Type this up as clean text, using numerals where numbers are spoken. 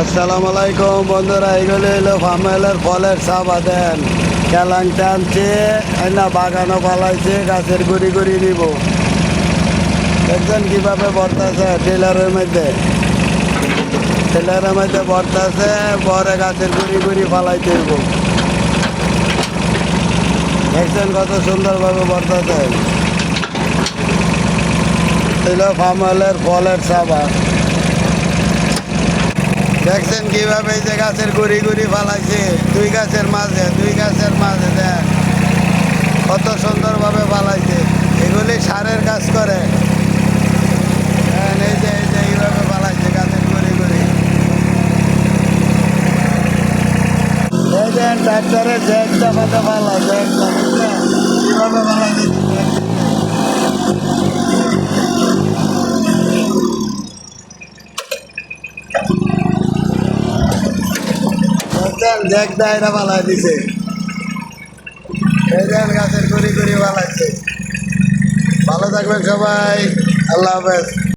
আসসালামু আলাইকুম বন্ধুরা, এগুলো হলো ফার্মেলের ফলের চাপা দেন কেলাং টানছে না বাগানও পালাইছে, গাছের গুড়ি গুড়ি নিব। দেখছেন কীভাবে বর্তাছে টেলারের মধ্যে বর্তাছে, পরে গাছের গুড়ি গুড়ি ফালাইতে দিব। দেখছেন কত সুন্দরভাবে বর্তাছে। এলো ফার্মেলের ফলের চাপা। দেখছেন কিভাবে এই যে গাছের গুড়ি গুড়ি ফালাইছে, দুই গাছের মাঝে দেখ কত সুন্দরভাবে ফালাইছে। এগুলি সারের কাজ করে। এই যে এইভাবে ফালাইছে গাছের গুড়ি গুড়ি। এই যে ট্রাক্টরের জ্যাক চাপাতে ফালা, জ্যাক কিভাবে ফালাইছে। জ্যাক দায়রা ফালাই দিছে, এই দেন গাছের গুড়ি গুড়ি ফালাইছে। ভালো থাকবেন সবাই, আল্লাহ হাফেজ।